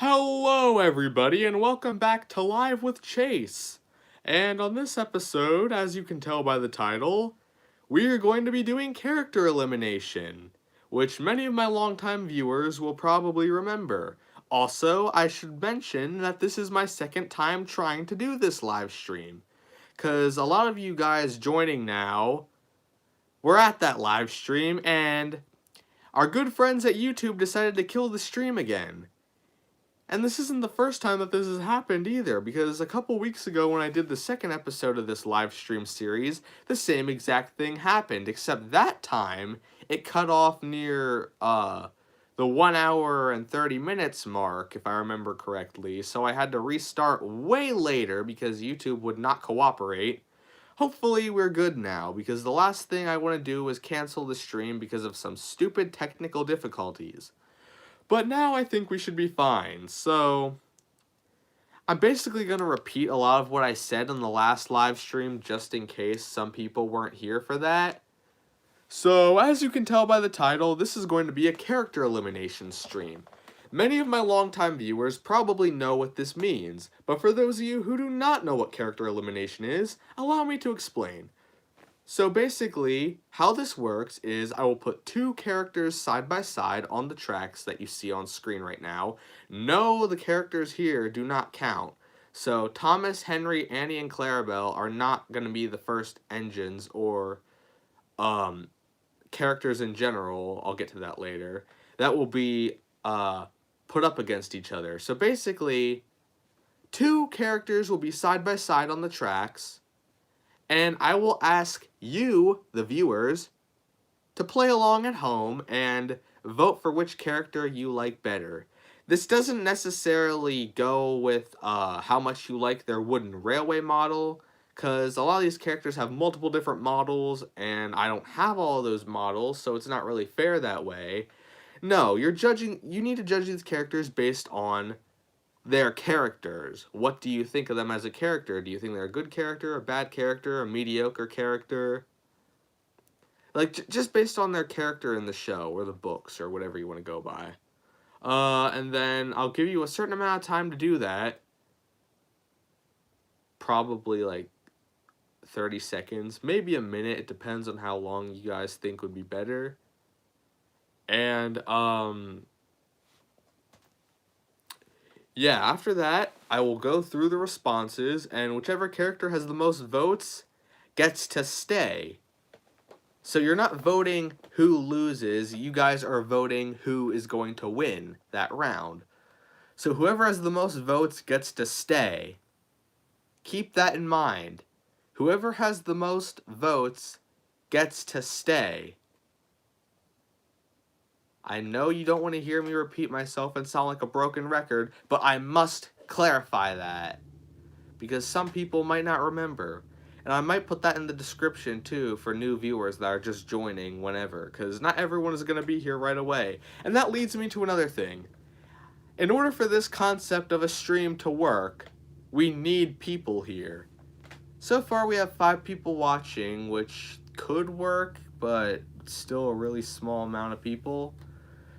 Hello, everybody, and welcome back to Live with Chase. And on this episode, as you can tell by the title, we are going to be doing character elimination, which many of my longtime viewers will probably remember. Also, I should mention that this is my second time trying to do this live stream, because a lot of you guys joining now were at that live stream, and our good friends at YouTube decided to kill the stream again. And this isn't the first time that this has happened either, because a couple weeks ago when I did the second episode of this live stream series, the same exact thing happened, except that time it cut off near the 1 hour and 30 minutes mark, if I remember correctly, so I had to restart way later because YouTube would not cooperate. Hopefully we're good now, because the last thing I want to do is cancel the stream because of some stupid technical difficulties. But now I think we should be fine, so I'm basically going to repeat a lot of what I said in the last live stream just in case some people weren't here for that. So, as you can tell by the title, this is going to be a character elimination stream. Many of my longtime viewers probably know what this means, but for those of you who do not know what character elimination is, allow me to explain. So basically, how this works is I will put two characters side by side on the tracks that you see on screen right now. No, the characters here do not count. So Thomas, Henry, Annie, and Clarabelle are not going to be the first engines or characters in general. I'll get to that later. That will be put up against each other. So basically, two characters will be side by side on the tracks. And I will ask you, the viewers, to play along at home and vote for which character you like better. This doesn't necessarily go with how much you like their wooden railway model, because a lot of these characters have multiple different models, and I don't have all of those models, so it's not really fair that way. No, you need to judge these characters based on their characters. What do you think of them as a character? Do you think they're a good character, a bad character, a mediocre character? Like, just based on their character in the show, or the books, or whatever you want to go by. And then I'll give you a certain amount of time to do that. Probably, like, 30 seconds. Maybe a minute. It depends on how long you guys think would be better. And, yeah, after that, I will go through the responses, and whichever character has the most votes gets to stay. So you're not voting who loses, you guys are voting who is going to win that round. So whoever has the most votes gets to stay. Keep that in mind. Whoever has the most votes gets to stay. I know you don't want to hear me repeat myself and sound like a broken record, but I must clarify that, because some people might not remember. And I might put that in the description too for new viewers that are just joining whenever, because not everyone is going to be here right away. And that leads me to another thing. In order for this concept of a stream to work, we need people here. So far we have 5 people watching, which could work, but still a really small amount of people.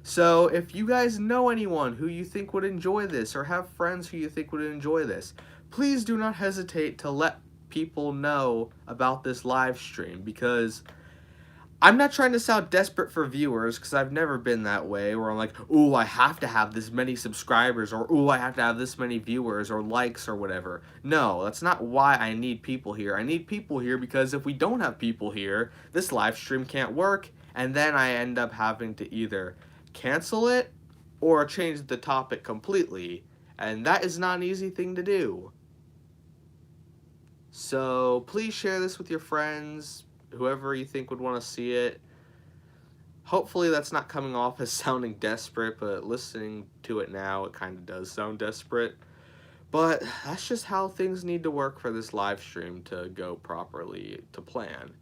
So if you guys know anyone who you think would enjoy this, or have friends who you think would enjoy this, please do not hesitate to let people know about this live stream, because I'm not trying to sound desperate for viewers, because I've never been that way, where I'm like, ooh, I have to have this many subscribers, or ooh, I have to have this many viewers, or likes, or whatever. No, that's not why I need people here. I need people here because if we don't have people here, this live stream can't work, and then I end up having to either cancel it or change the topic completely, and that is not an easy thing to do. So please share this with your friends, whoever you think would want to see it. Hopefully that's not coming off as sounding desperate, but listening to it now, it kind of does sound desperate. But that's just how things need to work for this live stream to go properly to plan.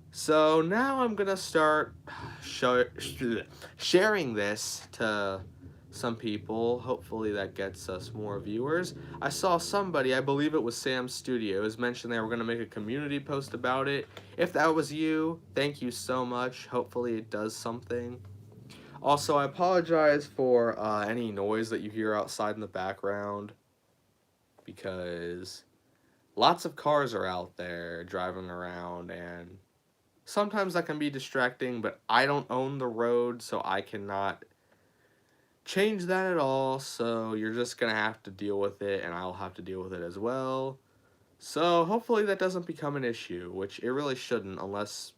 So now I'm going to start sharing this to some people. Hopefully that gets us more viewers. I saw somebody, I believe it was Sam Studios, mention they were going to make a community post about it. If that was you, thank you so much. Hopefully it does something. Also, I apologize for any noise that you hear outside in the background because lots of cars are out there driving around, and sometimes that can be distracting, but I don't own the road, so I cannot change that at all. So you're just going to have to deal with it, and I'll have to deal with it as well. So hopefully that doesn't become an issue, which it really shouldn't unless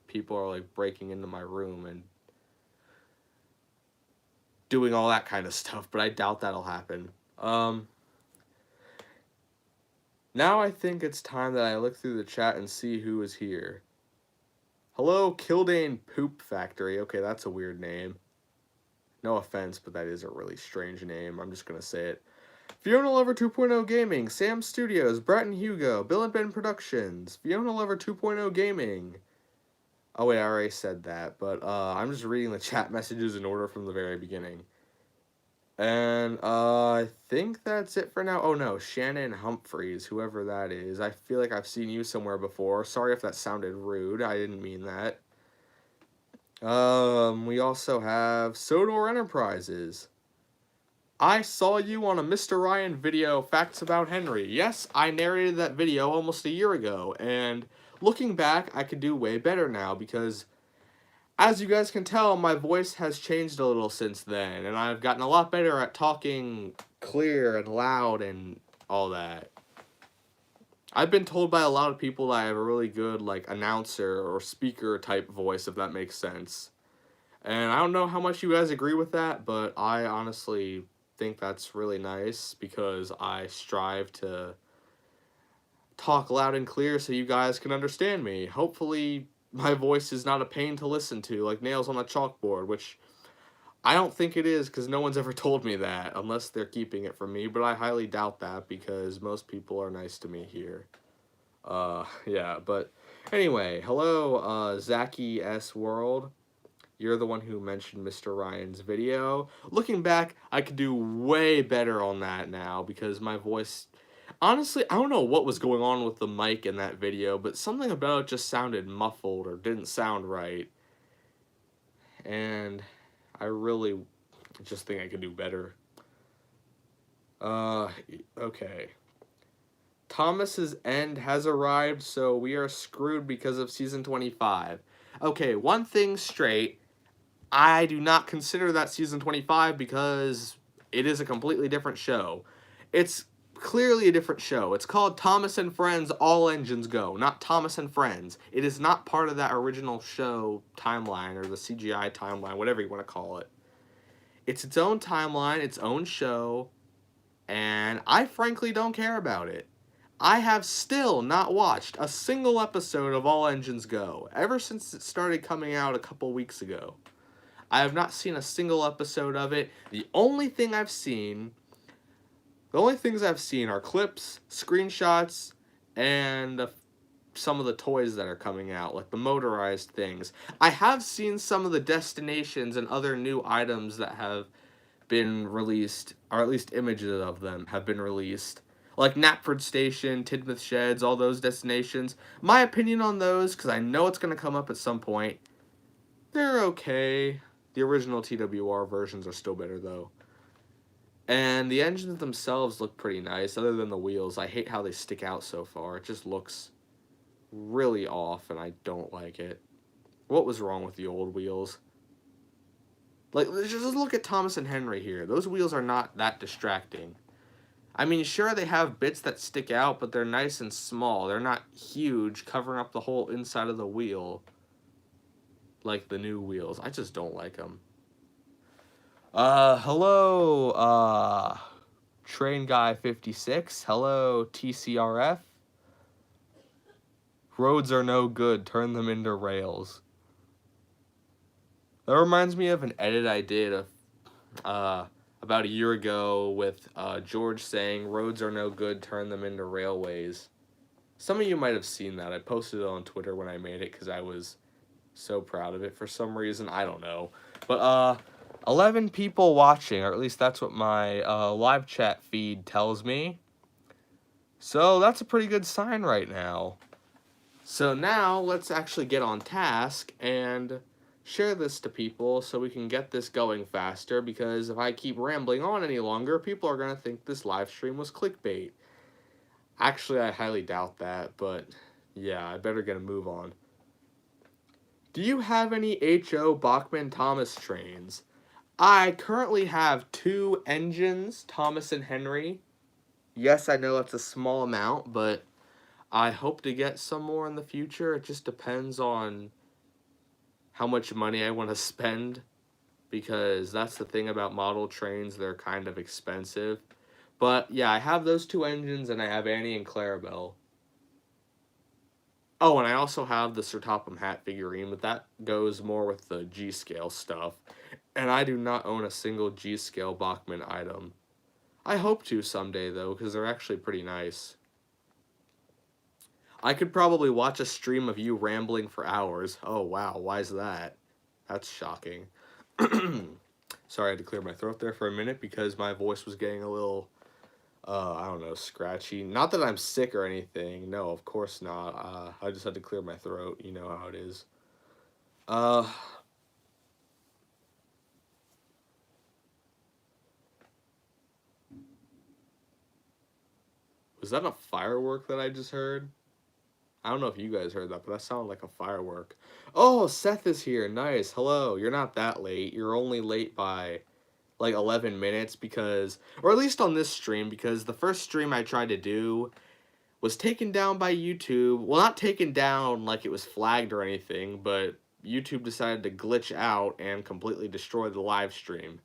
people are like breaking into my room and doing all that kind of stuff, but I doubt that'll happen. Now I think it's time that I look through the chat and see who is here. Hello, Kildane Poop Factory. Okay, that's a weird name. No offense, but that is a really strange name. I'm just going to say it. Fiona Lover 2.0 Gaming, Sam Studios, Brett and Hugo, Bill and Ben Productions, Fiona Lover 2.0 Gaming. Oh wait, I already said that, but I'm just reading the chat messages in order from the very beginning. And I think that's it for now. Oh no, Shannon Humphreys, whoever that is. I feel like I've seen you somewhere before. Sorry if that sounded rude. I didn't mean that. We also have Sodor Enterprises. I saw you on a Mr. Ryan video, Facts About Henry. Yes, I narrated that video almost a year ago, and looking back, I could do way better now because, as you guys can tell, my voice has changed a little since then, and I've gotten a lot better at talking clear and loud and all that. I've been told by a lot of people that I have a really good, like, announcer or speaker type voice, if that makes sense. And I don't know how much you guys agree with that, but I honestly think that's really nice because I strive to talk loud and clear so you guys can understand me. Hopefully my voice is not a pain to listen to like nails on a chalkboard, which I don't think it is because no one's ever told me that unless they're keeping it from me, but I highly doubt that because most people are nice to me here. Yeah, but anyway, hello, Zachy S. World. You're the one who mentioned Mr. Ryan's video. Looking back, I could do way better on that now because my voice... Honestly, I don't know what was going on with the mic in that video, but something about it just sounded muffled or didn't sound right. And I really just think I could do better. Okay. Thomas's end has arrived, so we are screwed because of season 25. Okay, one thing straight. I do not consider that season 25 because it is a completely different show. It's clearly a different show. It's called Thomas and Friends All Engines Go, not Thomas and Friends. It is not part of that original show timeline or the CGI timeline, whatever you want to call it. It's its own timeline, its own show, and I frankly don't care about it. I have still not watched a single episode of All Engines Go ever since it started coming out a couple weeks ago. I have not seen a single episode of it. The only things I've seen are clips, screenshots, and some of the toys that are coming out, like the motorized things. I have seen some of the destinations and other new items that have been released, or at least images of them have been released. Like Knapford Station, Tidmouth Sheds, all those destinations. My opinion on those, because I know it's going to come up at some point, they're okay. The original TWR versions are still better, though. And the engines themselves look pretty nice, other than the wheels. I hate how they stick out so far. It just looks really off, and I don't like it. What was wrong with the old wheels? Like, just look at Thomas and Henry here. Those wheels are not that distracting. I mean, sure, they have bits that stick out, but they're nice and small. They're not huge, covering up the whole inside of the wheel like the new wheels. I just don't like them. Hello, Train Guy 56. Hello, TCRF. Roads are no good. Turn them into rails. That reminds me of an edit I did about a year ago with George saying, roads are no good. Turn them into railways. Some of you might have seen that. I posted it on Twitter when I made it because I was so proud of it for some reason. I don't know. But 11 people watching, or at least that's what my live chat feed tells me. So that's a pretty good sign right now. So now let's actually get on task and share this to people so we can get this going faster, because if I keep rambling on any longer, people are going to think this live stream was clickbait. Actually, I highly doubt that, but yeah, I better get a move on. Do you have any H.O. Bachman Thomas trains? I currently have 2 engines, Thomas and Henry. Yes, I know it's a small amount, but I hope to get some more in the future. It just depends on how much money I want to spend, because that's the thing about model trains, they're kind of expensive. But yeah, I have those 2 engines, and I have Annie and Clarabelle. Oh, and I also have the Sir Topham Hatt figurine, but that goes more with the G-scale stuff. And I do not own a single G-scale Bachman item. I hope to someday, though, because they're actually pretty nice. I could probably watch a stream of you rambling for hours. Oh, wow, why is that? That's shocking. Sorry, I had to clear my throat there for a minute because my voice was getting a little, I don't know, scratchy. Not that I'm sick or anything. No, of course not. I just had to clear my throat. You know how it is. Was that a firework that I just heard? I don't know if you guys heard that, but that sounded like a firework. Oh, Seth is here. Nice. Hello. You're not that late. You're only late by like 11 minutes because, or at least on this stream, because the first stream I tried to do was taken down by YouTube. Well, not taken down like it was flagged or anything, but YouTube decided to glitch out and completely destroy the live stream.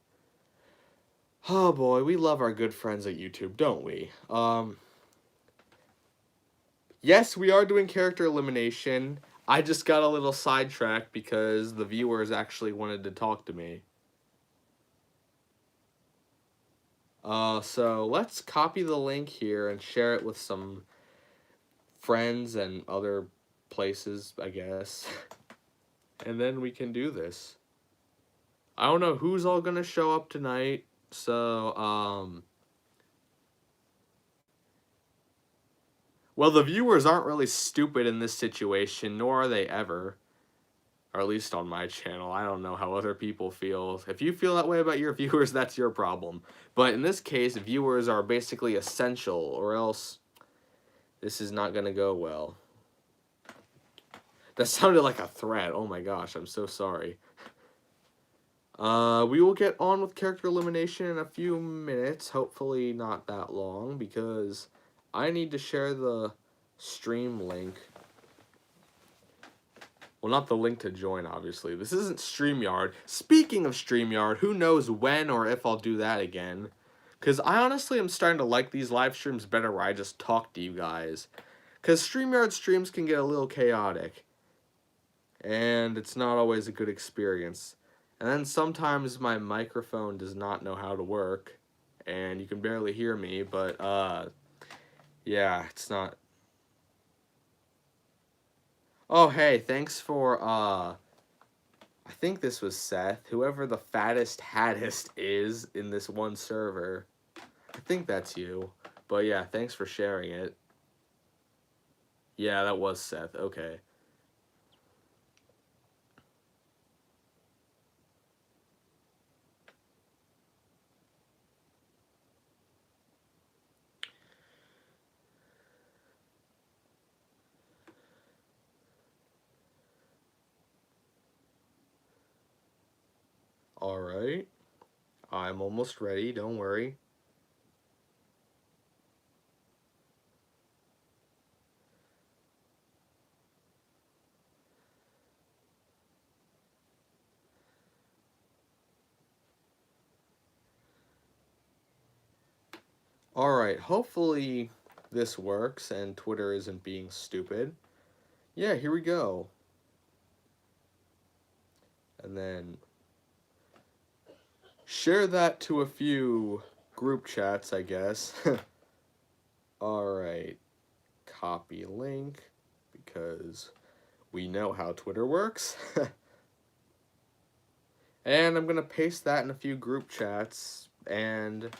Oh boy, we love our good friends at YouTube, don't we? Yes, we are doing character elimination. I just got a little sidetracked because the viewers actually wanted to talk to me. So let's copy the link here and share it with some friends and other places, I guess. And then we can do this. I don't know who's all gonna show up tonight, so, well, the viewers aren't really stupid in this situation, nor are they ever. Or at least on my channel. I don't know how other people feel. If you feel that way about your viewers, that's your problem. But in this case, viewers are basically essential, or else this is not going to go well. That sounded like a threat. Oh my gosh, I'm so sorry. We will get on with character elimination in a few minutes. Hopefully not that long, because I need to share the stream link. Well, not the link to join, obviously. This isn't StreamYard. Speaking of StreamYard, who knows when or if I'll do that again. Because I honestly am starting to like these live streams better where I just talk to you guys. Because StreamYard streams can get a little chaotic. And it's not always a good experience. And then sometimes my microphone does not know how to work. And you can barely hear me, but, yeah, it's not... Oh, hey, thanks for, I think this was Seth, whoever the fattest hattest is in this one server. I think that's you. But yeah, thanks for sharing it. Yeah, that was Seth, okay. Alright. I'm almost ready, don't worry. Alright, hopefully this works and Twitter isn't being stupid. Yeah, here we go. And then share that to a few group chats, I guess. Alright, copy link, because we know how Twitter works. And I'm going to paste that in a few group chats, and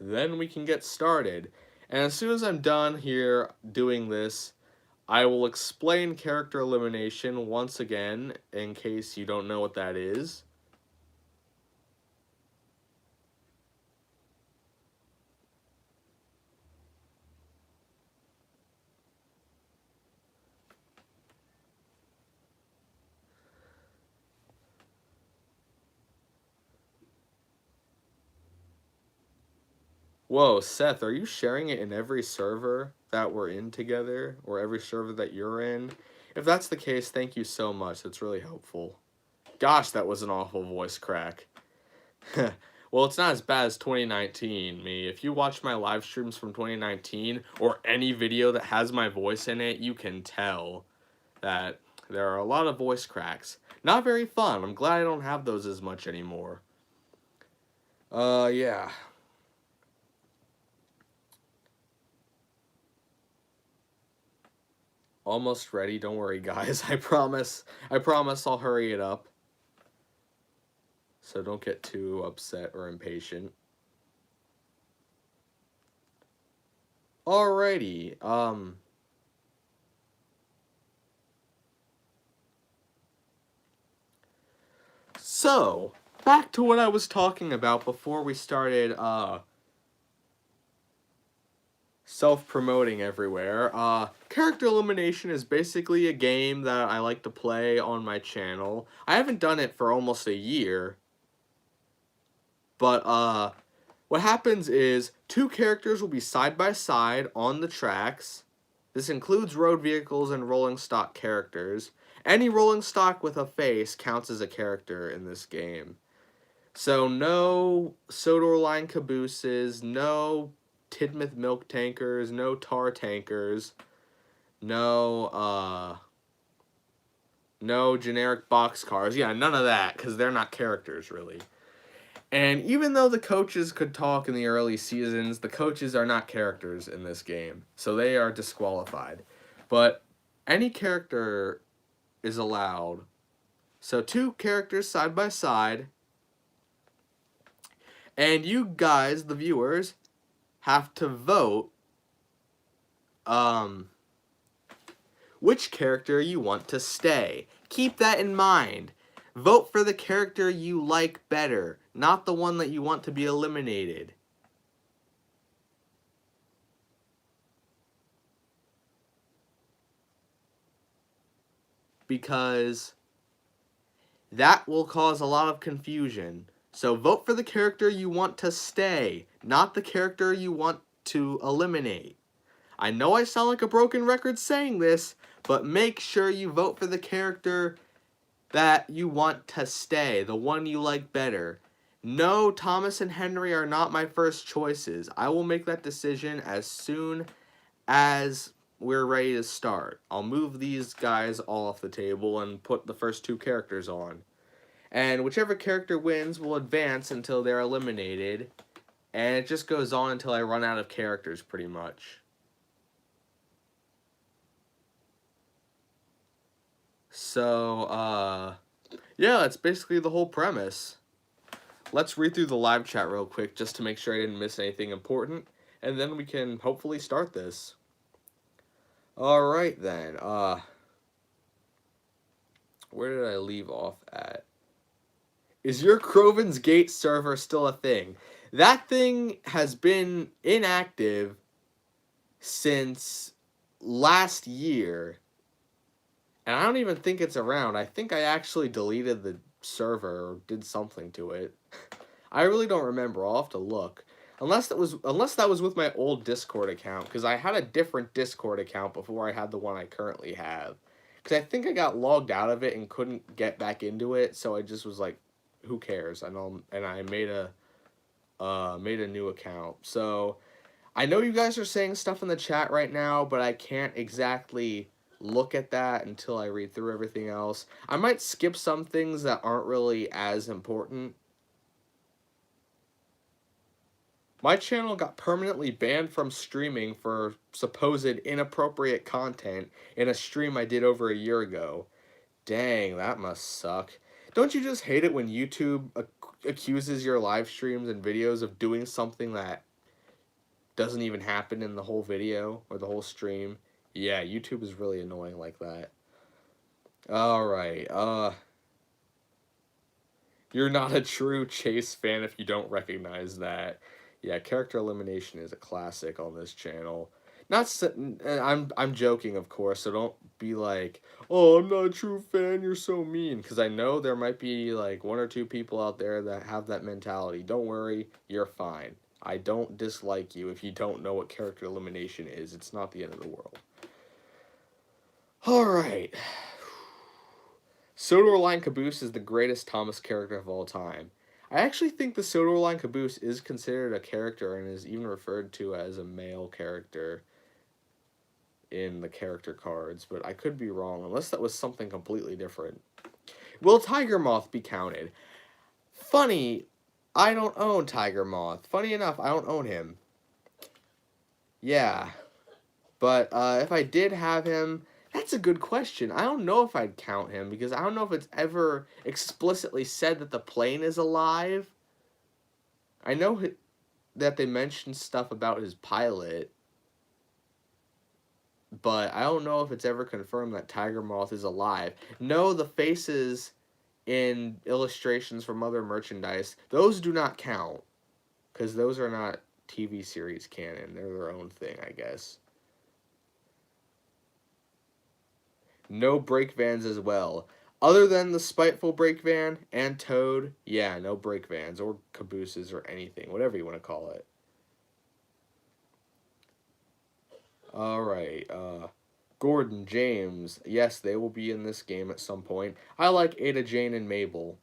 then we can get started. And as soon as I'm done here doing this, I will explain character elimination once again in case you don't know what that is. Whoa, Seth, are you sharing it in every server that we're in together, or every server that you're in? If that's the case, thank you so much. That's really helpful. Gosh, that was an awful voice crack. Well, it's not as bad as 2019, me. If you watch my live streams from 2019, or any video that has my voice in it, you can tell that there are a lot of voice cracks. Not very fun. I'm glad I don't have those as much anymore. Yeah. Almost ready. Don't worry, guys. I promise. I promise I'll hurry it up. So don't get too upset or impatient. Alrighty. So, back to what I was talking about before we started, self-promoting everywhere. Character Elimination is basically a game that I like to play on my channel. I haven't done it for almost a year. But, what happens is, two characters will be side by side on the tracks. This includes road vehicles and rolling stock characters. Any rolling stock with a face counts as a character in this game. So no Sodor line cabooses, no Tidmouth milk tankers, no tar tankers, no no generic box cars. Yeah, none of that, because they're not characters really. And even though the coaches could talk in the early seasons, the coaches are not characters in this game, so they are disqualified. But any character is allowed. So two characters side by side, and you guys, the viewers, have to vote which character you want to stay. Keep that in mind. Vote for the character you like better, not the one that you want to be eliminated. Because that will cause a lot of confusion. So vote for the character you want to stay, not the character you want to eliminate. I know I sound like a broken record saying this, but make sure you vote for the character that you want to stay, the one you like better. No, Thomas and Henry are not my first choices. I will make that decision as soon as we're ready to start. I'll move these guys all off the table and put the first two characters on. And whichever character wins will advance until they're eliminated. And it just goes on until I run out of characters, pretty much. So, yeah, that's basically the whole premise. Let's read through the live chat real quick just to make sure I didn't miss anything important. And then we can hopefully start this. Alright then, where did I leave off at? Is your Croven's Gate server still a thing? That thing has been inactive since last year. And I don't even think it's around. I think I actually deleted the server or did something to it. I really don't remember. I'll have to look. Unless that was with my old Discord account, because I had a different Discord account before I had the one I currently have. Because I think I got logged out of it and couldn't get back into it, so I just was like, who cares? And I made a new account. So I know you guys are saying stuff in the chat right now, but I can't exactly look at that until I read through everything else. I might skip some things that aren't really as important. My channel got permanently banned from streaming for supposed inappropriate content in a stream I did over a year ago. Dang, that must suck. Don't you just hate it when YouTube accuses your live streams and videos of doing something that doesn't even happen in the whole video or the whole stream? Yeah, YouTube is really annoying like that. Alright, you're not a true Chase fan if you don't recognize that. Yeah, character elimination is a classic on this channel. Not s- I'm joking, of course, so don't be like, "Oh, I'm not a true fan, you're so mean," because I know there might be like one or two people out there that have that mentality. Don't worry, you're fine. I don't dislike you if you don't know what character elimination is. It's not the end of the world. All right. Sodor Line Caboose is the greatest Thomas character of all time. I actually think the Sodor Line Caboose is considered a character and is even referred to as a male character in the character cards, but I could be wrong unless that was something completely different. Will Tiger Moth be counted? Funny, I don't own Tiger Moth. Funny enough, I don't own him. Yeah, but if I did have him, that's a good question. I don't know if I'd count him because I don't know if it's ever explicitly said that the plane is alive. I know that they mentioned stuff about his pilot, but I don't know if it's ever confirmed that Tiger Moth is alive. No, the faces in illustrations from other merchandise, those do not count because those are not TV series canon. They're their own thing, I guess. No brake vans as well. Other than the Spiteful brake van and Toad, yeah, no brake vans or cabooses or anything, whatever you want to call it. All right, Gordon, James, yes, they will be in this game at some point. I like Ada, Jane, and Mabel.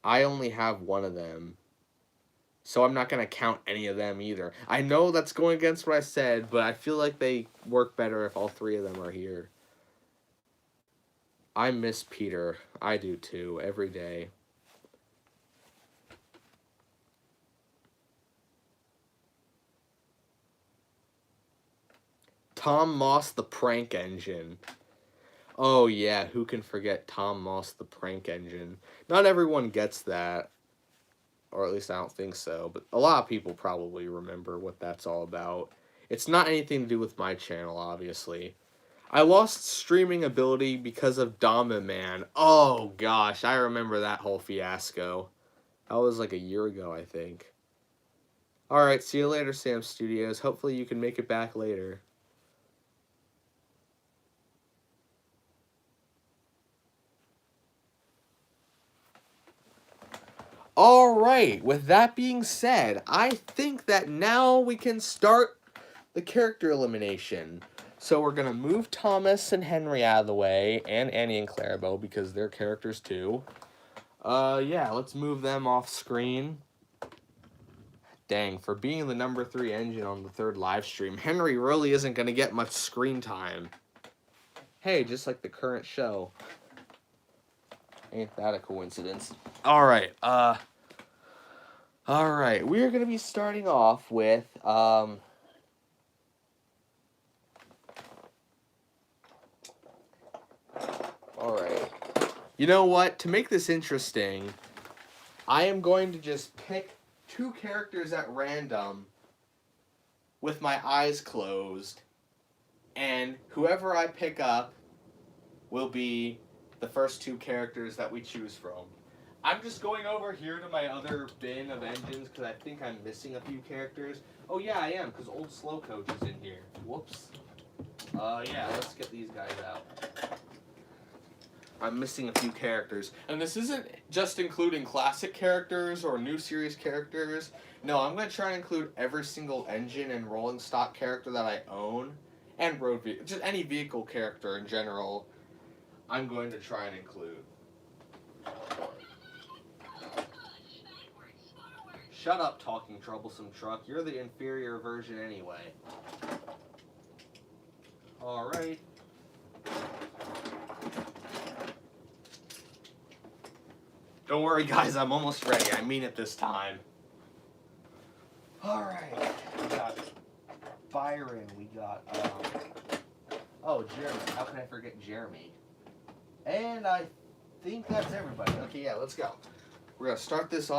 I only have one of them, so I'm not going to count any of them either. I know that's going against what I said, but I feel like they work better if all three of them are here. I miss Peter. I do too, every day. Tom Moss, the prank engine. Oh yeah, who can forget Tom Moss, the prank engine? Not everyone gets that, or at least I don't think so, but a lot of people probably remember what that's all about. It's not anything to do with my channel, obviously. I lost streaming ability because of Man. Oh gosh, I remember that whole fiasco. That was like a year ago, I think. Alright, see you later, Sam Studios. Hopefully you can make it back later. Alright, with that being said, I think that now we can start the character elimination. So we're going to move Thomas and Henry out of the way, and Annie and Clarabelle, because they're characters too. Yeah, let's move them off screen. Dang, for being the number 3 engine on the 3rd live stream, Henry really isn't going to get much screen time. Hey, just like the current show. Ain't that a coincidence? Alright, Alright, we're going to be starting off with, Alright. You know what? To make this interesting, I am going to just pick 2 characters at random with my eyes closed, and whoever I pick up will be the first 2 characters that we choose from. I'm just going over here to my other bin of engines because I think I'm missing a few characters. Oh yeah, I am, because Old Slowcoach is in here. Whoops. Yeah, let's get these guys out. I'm missing a few characters. And this isn't just including classic characters or new series characters. No, I'm going to try and include every single engine and rolling stock character that I own. And road vehicle, just any vehicle character in general, I'm going to try and include. Shut up, talking troublesome truck. You're the inferior version anyway. Alright. Don't worry, guys, I'm almost ready. I mean it this time. Alright. We got Byron. We got, oh, Jeremy. How can I forget Jeremy? And I think that's everybody. Okay, yeah, let's go. We're going to start this off.